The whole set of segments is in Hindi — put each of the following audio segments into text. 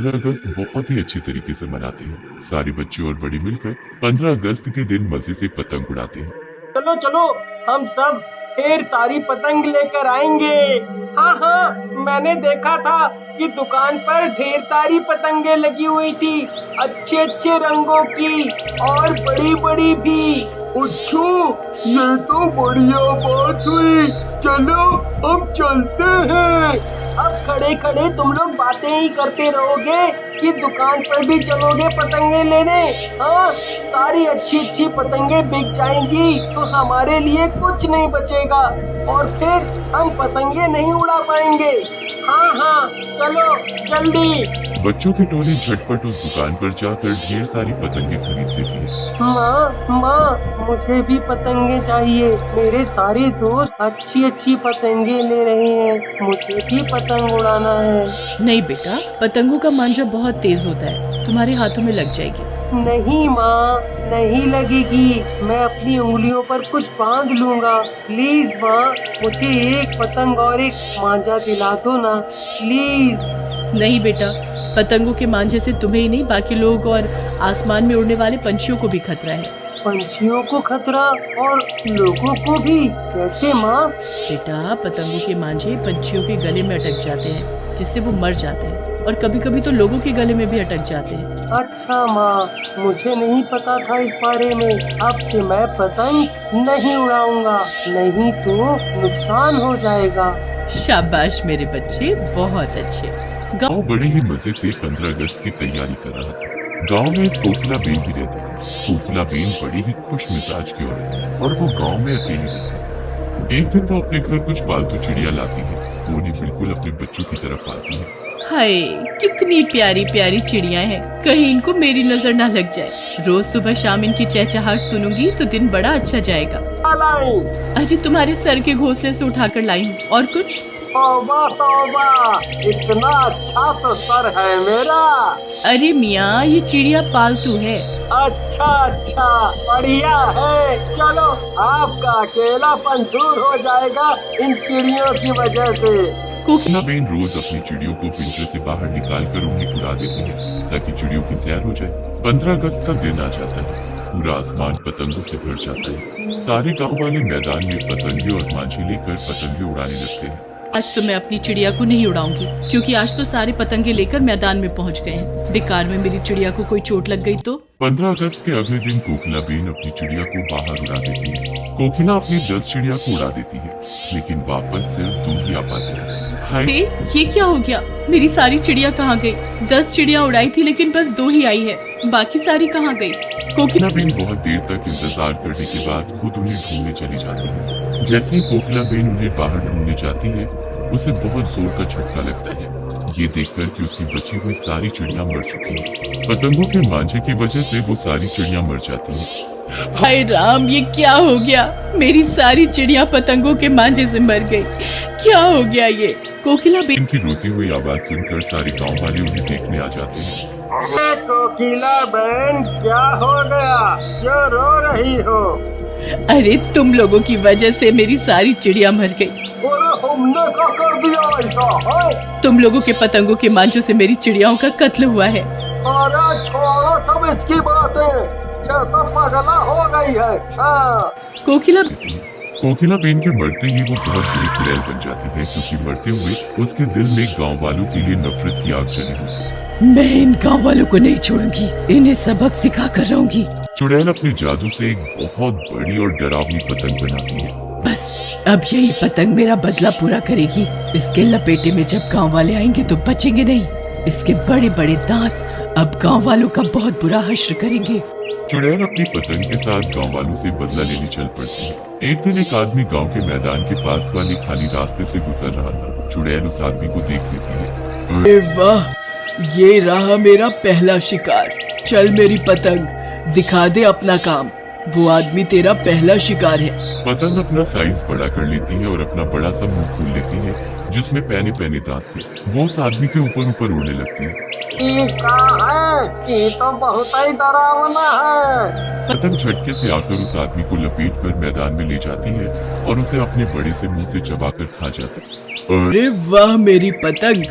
15 अगस्त बहुत ही अच्छी तरीके से मनाते हैं। सारे बच्चे और बड़े मिलकर 15 अगस्त के दिन मजे से पतंग उड़ाते हैं। चलो चलो, हम सब ढेर सारी पतंग लेकर आएंगे। हाँ हाँ, मैंने देखा था कि दुकान पर ढेर सारी पतंगे लगी हुई थी, अच्छे अच्छे रंगों की और बड़ी बड़ी भी। अच्छा, ये तो बढ़िया बात हुई। चलो हम चलते हैं। अब खड़े खड़े तुम लोग बातें ही करते रहोगे कि दुकान पर भी चलोगे पतंगे लेने? हाँ, सारी अच्छी अच्छी पतंगे बिक जाएंगी तो हमारे लिए कुछ नहीं बचेगा और फिर हम पतंगे नहीं उड़ा पाएंगे। हाँ हाँ, चलो जल्दी। बच्चों की टोली झटपट उस दुकान पर जाकर ढेर सारी पतंगे खरीद लेती है। माँ माँ, मुझे भी पतंगे चाहिए। मेरे सारे दोस्त अच्छी अच्छी पतंगे ले रहे हैं, मुझे भी पतंग उड़ाना है। नहीं बेटा, पतंगों का मांझा बहुत तेज होता है, तुम्हारे हाथों में लग जाएगी। नहीं माँ, नहीं लगेगी। मैं अपनी उंगलियों पर कुछ बांध लूंगा। प्लीज माँ, मुझे एक पतंग और एक मांझा दिला दो ना, प्लीज। नहीं बेटा, पतंगों के मांझे से तुम्हें ही नहीं बाकी लोग और आसमान में उड़ने वाले पंछियों को भी खतरा है। पंछियों को खतरा और लोगों को भी? कैसे माँ? बेटा, पतंगों के मांझे पंछियों के गले में अटक जाते हैं, जिससे वो मर जाते हैं, और कभी कभी तो लोगों के गले में भी अटक जाते हैं। अच्छा माँ, मुझे नहीं पता था इस बारे में। अब से मैं पतंग नहीं उड़ाऊंगा, नहीं तो नुकसान हो जाएगा। शाबाश मेरे बच्चे, बहुत अच्छे। गाँव बड़े ही मजे से 15 अगस्त की तैयारी कर रहा था। गांव में एक कोकिला बेन भी रहती थी। कोकिला बेन बड़ी ही खुश मिजाज की औरत है और वो गांव में अकेली रहती है। एक दिन वो अपने घर कुछ पालतू चिड़िया लाती है। वो उन्हें बिल्कुल अपने बच्चों की तरफ पालती है। हाय, कितनी प्यारी प्यारी चिड़िया हैं, कहीं इनको मेरी नजर ना लग जाए। रोज सुबह शाम इनकी चहचहाहट सुनूंगी तो दिन बड़ा अच्छा जाएगा। अजी तुम्हारे सर के घोंसले से उठाकर लाई हूँ। और कुछ? तौबा तौबा, इतना अच्छा तो सर है मेरा। अरे मियाँ, ये चिड़िया पालतू है। अच्छा अच्छा, बढ़िया है। चलो, आपका अकेलापन दूर हो जाएगा इन चिड़ियों की वजह से। कोकिला बेन रोज अपनी चिड़ियों को पिंजरे से बाहर निकाल कर उन्हें उड़ा देती है ताकि चिड़ियों की सैर हो जाए। 15 अगस्त का दिन आ जाता है। पूरा आसमान पतंगों से भर जाता है। सारे गांव वाले मैदान में पतंगे और मांझे लेकर पतंगे उड़ाने लगते हैं। आज तो मैं अपनी चिड़िया को नहीं उड़ाऊंगी, क्योंकि आज तो सारे पतंगे लेकर मैदान में पहुंच गए हैं। बेकार में मेरी चिड़िया को कोई चोट लग गई तो? 15 अगस्त के अगले दिन कोकिला बेन अपनी चिड़िया को बाहर उड़ा देती है। कोकिला अपनी 10 चिड़िया को उड़ा देती है, लेकिन वापस सिर्फ 2 ही आ पाती है। ये क्या हो गया? मेरी सारी चिड़िया कहाँ गई? 10 चिड़िया उड़ाई थी, लेकिन बस 2 ही आई है, बाकी सारी कहाँ गई? कोकिला बेन बहुत देर तक इंतजार करने के बाद खुद उन्हें ढूंढने चली जाती है। जैसे ही कोकिला बेन उन्हें बाहर ढूंढने जाती है, उसे बहुत जोर का झटका लगता है। ये देखकर कि उसकी बची हुई सारी चिड़िया मर चुकी हैं। पतंगों के मांझे की वजह से वो सारी चिड़िया मर जाती हैं। हाय राम, ये क्या हो गया? मेरी सारी चिड़िया पतंगों के मांझे से मर गई। क्या हो गया ये? कोकिला बेन की रोती हुई आवाज सुनकर सारे गांव वाले उन्हें देखने आ जाते हैं। अरे कोकिला बहन, क्या हो गया? क्यों रो रही हो? अरे तुम लोगों की वजह से मेरी सारी चिड़िया मर गई। अरे हमने क्या कर दिया ऐसा है? तुम लोगों के पतंगों के मांझों से मेरी चिड़ियाओं का कत्ल हुआ है। अरे छोड़ो सब इसकी बातें, ये तो पगला हो गई है। हाँ। कोकिला बेन के मरते ही वो बहुत बुरी चुड़ैल बन जाती है, क्योंकि मरते हुए उसके दिल में गांव वालों के लिए नफरत की आग जली होती है। मैं इन गांव वालों को नहीं छोड़ूंगी, इन्हें सबक सिखा कर रहूंगी। चुड़ैल अपने जादू से एक बहुत बड़ी और डरावनी पतंग बनाती है। बस अब यही पतंग मेरा बदला पूरा करेगी। इसके लपेटे में जब गांव वाले आएंगे तो बचेंगे नहीं। इसके बड़े बड़े दांत अब गांव वालों का बहुत बुरा हश्र करेंगे। चुड़ैल अपनी पतंग के साथ गांव वालों से बदला लेने चल पड़ती है। एक दिन एक आदमी गांव के मैदान के पास वाले खाली रास्ते से गुजर रहा था। चुड़ैल उस आदमी को देख लेती है। अरे वाह, ये रहा मेरा पहला शिकार। चल मेरी पतंग, दिखा दे अपना काम। वो आदमी तेरा पहला शिकार है। पतंग अपना साइज बड़ा कर लेती है और अपना बड़ा सा मुंह खोल लेती है, जिसमें पैने पैने दांत थे। वो उस आदमी के ऊपर ऊपर उड़ने लगती है। ये तो बहुत ही डरावना है। पतंग झटके से आकर उस आदमी को लपेट कर मैदान में ले जाती है और उसे अपने बड़े से मुंह से चबाकर खा जाती है। अरे वाह मेरी पतंग,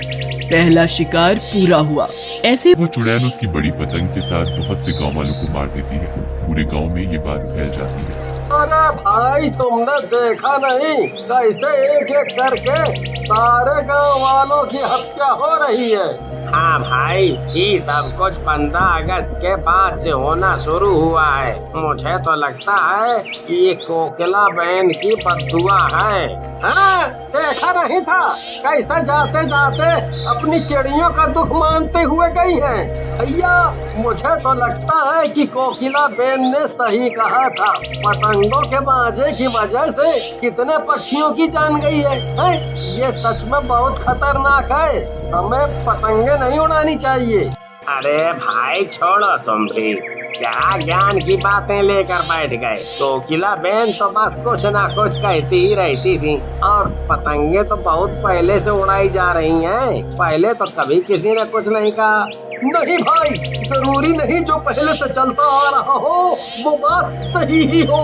पहला शिकार पूरा हुआ। ऐसे वो चुड़ैल उसकी बड़ी पतंग के साथ बहुत से गांव वालों को मार देती है। पूरे गांव में ये बात फैल जाती है। अरे भाई, तुमने देखा नहीं कैसे एक एक करके सारे गांव वालों की हत्या हो रही है। हाँ भाई, ये सब कुछ 15 अगस्त के बाद से होना शुरू हुआ है। मुझे तो लगता है कि ये कोकिला बहन की बददुआ है। हाँ, देखा नहीं था कैसे जाते जाते अपनी चिड़ियों का दुख मानते हुए गई हैं। भैया, मुझे तो लगता है कि कोकिला बहन ने सही कहा था। पतंगों के बाजे की वजह से कितने पक्षियों की जान गई है। ये सच में बहुत खतरनाक है। हमें पतंगे नहीं उड़ानी चाहिए। अरे भाई, छोड़ो तुम भी, क्या ज्ञान की बातें लेकर बैठ गए। कोकिला बहन तो बस कुछ ना कुछ कहती ही रहती थी, और पतंगे तो बहुत पहले से उड़ाई जा रही हैं। पहले तो कभी किसी ने कुछ नहीं कहा। नहीं भाई, जरूरी नहीं जो पहले से चलता आ रहा हो वो बात सही ही हो।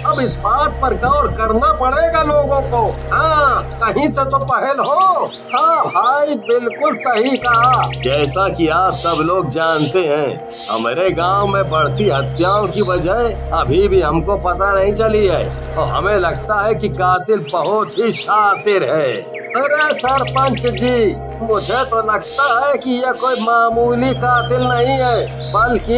अब इस बात पर गौर करना पड़ेगा लोगों को। हाँ, कहीं से तो पहल हो। हाँ भाई, बिल्कुल सही कहा। जैसा कि आप सब लोग जानते हैं, हमारे गांव में बढ़ती हत्याओं की वजह अभी भी हमको पता नहीं चली है, और हमें लगता है कि कातिल बहुत ही शातिर है। अरे सरपंच जी, मुझे तो लगता है कि यह कोई मामूली कातिल नहीं है, बल्कि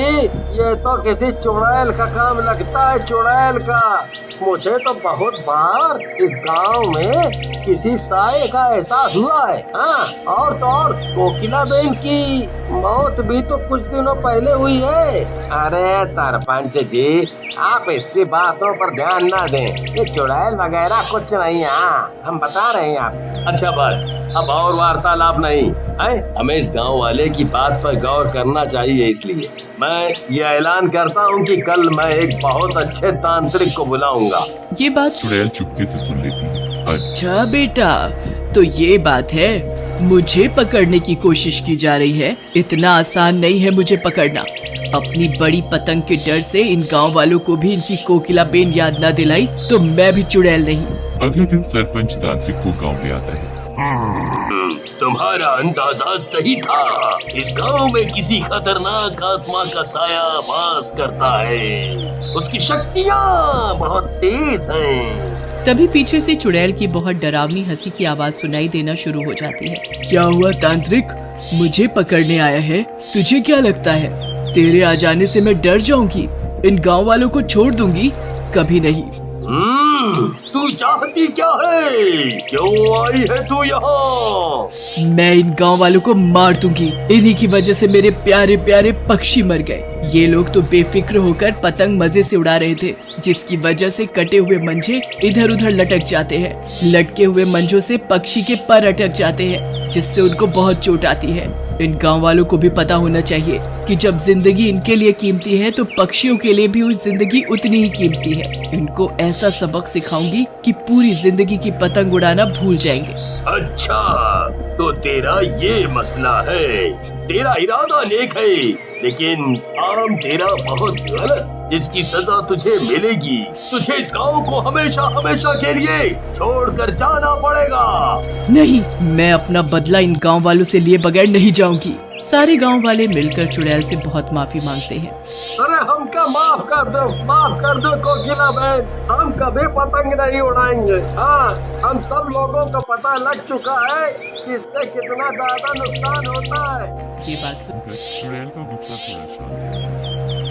ये तो किसी चुड़ैल का काम लगता है, चुड़ैल का। मुझे तो बहुत बार इस गांव में किसी साए का एहसास हुआ है। हाँ, और तो और कोकिला बहन की मौत भी तो कुछ दिनों पहले हुई है। अरे सरपंच जी, आप इसकी बातों पर ध्यान ना दें। ये चुड़ैल वगैरह कुछ नहीं है। हाँ, हम बता रहे हैं आप। अच्छा बस, अब और वार्तालाप नहीं है। हमें इस गांव वाले की बात पर गौर करना चाहिए। इसलिए मैं ये ऐलान करता हूँ कि कल मैं एक बहुत अच्छे तांत्रिक को बुलाऊंगा। ये बात चुड़ैल चुपके से सुन लेती है। अच्छा बेटा, तो ये बात है, मुझे पकड़ने की कोशिश की जा रही है। इतना आसान नहीं है मुझे पकड़ना। अपनी बड़ी पतंग के डर से इन गांव वालों को भी इनकी कोकिला बेन याद न दिलाई तो मैं भी चुड़ैल नहीं। अगले दिन सरपंच तांत्रिक को गांव ले आता है। तुम्हारा अंदाजा सही था। इस गांव में किसी खतरनाक आत्मा का साया वास करता है। उसकी शक्तियाँ बहुत तेज हैं। तभी पीछे से चुड़ैल की बहुत डरावनी हंसी की आवाज सुनाई देना शुरू हो जाती है। क्या हुआ तांत्रिक, मुझे पकड़ने आया है? तुझे क्या लगता है तेरे आ जाने से मैं डर जाऊंगी? इन गांव वालों को छोड़ दूंगी? कभी नहीं। तू चाहती क्या है? क्यों आई है तू यहाँ? मैं इन गांव वालों को मार दूंगी। इन्हीं की वजह से मेरे प्यारे प्यारे पक्षी मर गए। ये लोग तो बेफिक्र होकर पतंग मजे से उड़ा रहे थे, जिसकी वजह से कटे हुए मंजे इधर उधर लटक जाते हैं। लटके हुए मंजों से पक्षी के पर अटक जाते हैं, जिससे उनको बहुत चोट आती है। इन गांव वालों को भी पता होना चाहिए कि जब जिंदगी इनके लिए कीमती है तो पक्षियों के लिए भी जिंदगी उतनी ही कीमती है। इनको ऐसा सबक सिखाऊंगी कि पूरी जिंदगी की पतंग उड़ाना भूल जाएंगे। अच्छा, तो तेरा ये मसला है। तेरा इरादा नेक है, लेकिन काम तेरा बहुत गलत। इसकी सजा तुझे मिलेगी। तुझे इस गांव को हमेशा हमेशा के लिए छोड़कर जाना पड़ेगा। नहीं, मैं अपना बदला इन गांव वालों से लिए बगैर नहीं जाऊंगी। सारे गांव वाले मिलकर चुड़ैल से बहुत माफी मांगते हैं। अरे हमका माफ कर दो कोकिला बहन। हम कभी पतंग नहीं उड़ाएंगे। हाँ, हम सब लोगों को पता लग चुका है कि इससे कितना ज्यादा नुकसान होता है। ये बात सुन चुड़ैल का गुस्सा थोड़ा शांत